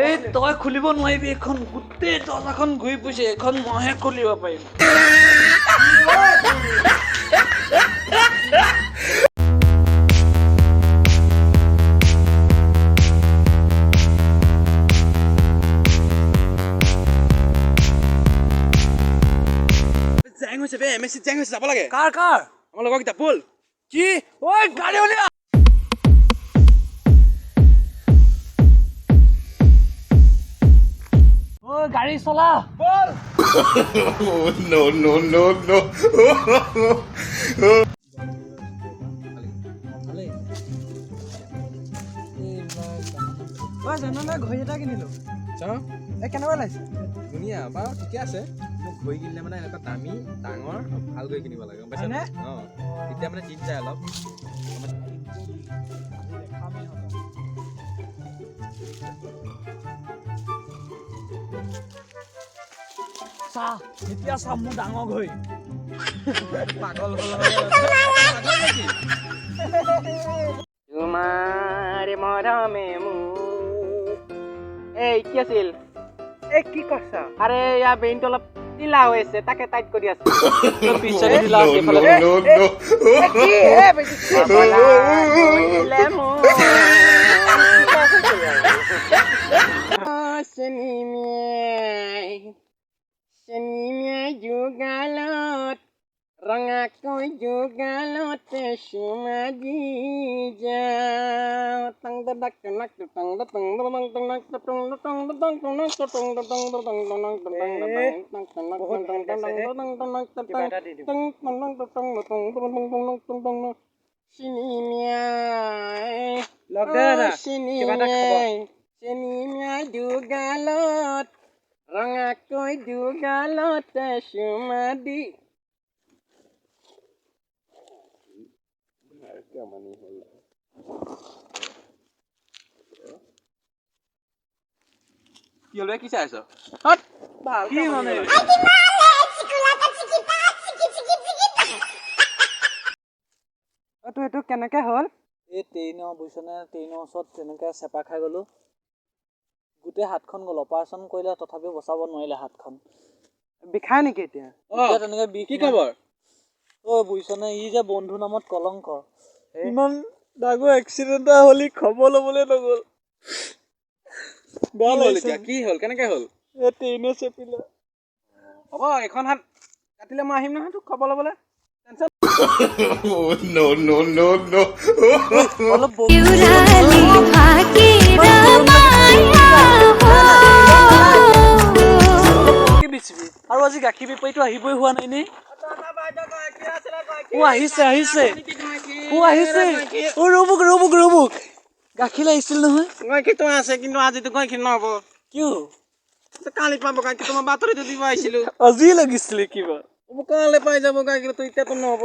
এই তই খুলিব নোৱাৰিবি এখন গোটেই দৰ্জাখন ঘূৰি ফুৰিছে এখন মইহে খুলিব পাৰিম জেং হৈছে বে এমএসি জেং হৈছে যাব লাগে কাৰ আমাৰ লগৰ কিটা বল কি ঐ গাড়ী উলিয়া গাড়ী চলা বল no no no no জানা ঘড়ী এটা কিনিলো কেনেকুৱা লাগিছে ধুনীয়া বাৰু ঠিকে আছে মোক ঘড়ী কিনিলে মানে এনেকুৱা দামী ডাঙৰ ভাল ঘড়ী কিনিব লাগে গম পাইছানে তেতিয়া মানে জিত যায় অলপ চাহ এতিয়া চাহ মোৰ ডাঙৰ ঘড়ী পাগল তোমাৰ মৰমে এই কি আছিল এই কি কৈছা আৰে ইয়াৰ বেইনটো অলপ ঢিলা হৈ আছে তাকে টাইট কৰি আছো যুগালত ৰঙাকৈ যুগালতে চুমা দি যাওঁ টং টং যুগালত ৰঙাকৈ যুগালতে চুমা দি কি হল কি চাই আছ কি মানে এইটো কেনেকে হ'ল এই ট্ৰেইনৰ বুজিছনে ট্ৰেইনৰ ওচৰত তেনেকে চেপা খাই গলো গোটেই হাতখন গ'ল অপাৰেশ্যন কৰিলে তথাপিও বচাব নোৱাৰিলে হাতখন বিষাই নেকি এতিয়া তেনেকে বিষ কি খবৰ বুজিছনে ই যে বন্ধু নামত কলংক ইমান ডাঙৰ এক্সিডেণ্ট এটা হ'লি খবৰ ল'বলৈ নগ'ল বেয়া লাগিছে কি হ'ল কেনেকে হ'ল এই ট্ৰেইনে চেপিলে হ'ব এখন হাত কাটিলে মই আহিম নহয় তোক খবৰ ল'বলৈ no no no no অলপ আৰু আজি গাখীৰ বেপাৰীটো আহিবই হোৱা নাই নে আহিছে ৰবুক গাখীৰ লাগিছিল নহয় গাখীৰটো আছে কিন্তু আজিতো গাখীৰ নহ'ব কিয় কালি পাব গাখীৰটো মই বাতৰিটো দিব আহিছিলোঁ আজি লাগিছিলে কিবা কালি পাই যাব গাখীৰটো এতিয়াতো নহ'ব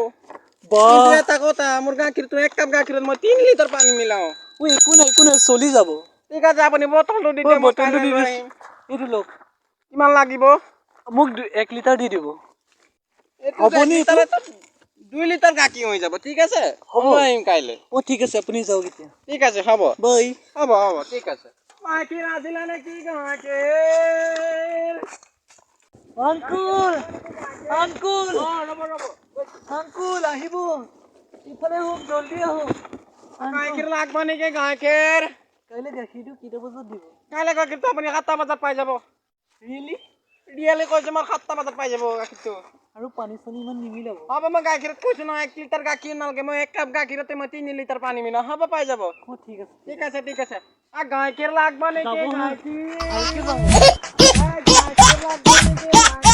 এটা কথা মোৰ গাখীৰটো এক কাপ গাখীৰত মই 3 লিটাৰ পানী মিলাওঁ একো নাই চলি যাব ঠিক আছে আপুনি বটলটো দি দিব এইটো লওক কিমান লাগিব মোক 1 লিটাৰ দি দিব হ'বনি 2 লিটাৰ গাখীৰ হৈ যাব ঠিক আছে হ'ব আহিম কাইলৈ ঠিক আছে আপুনি যাওক এতিয়া ঠিক আছে হ'ব বাই হ'ব ঠিক আছে গাখীৰ আছিলে নে কি গাখীৰ আংকুল আহিব ইফালে আহক জলদি আহক গাখীৰ লাগব নেকি গাখীৰ কাইলৈ গাখীৰটো কেইটা বজাত দিব কাইলৈ গাখীৰটো আপুনি 7টা বজাত পাই যাব ৰিয়েলি কৈছে মই 7টা বজাত পাই যাব গাখীৰটো আৰু পানী চানী ইমান নিমিলাব হ'ব মই গাখীৰত কৈছো ন 1 লিটাৰ গাখীৰ নালাগে মই 1 কাপ গাখীৰতে মই 3 লিটাৰ পানী মিলাওঁ হ'ব পাই যাব ঠিক আছে গাখীৰ লাগব নেকি গাখীৰ লাগব নেকি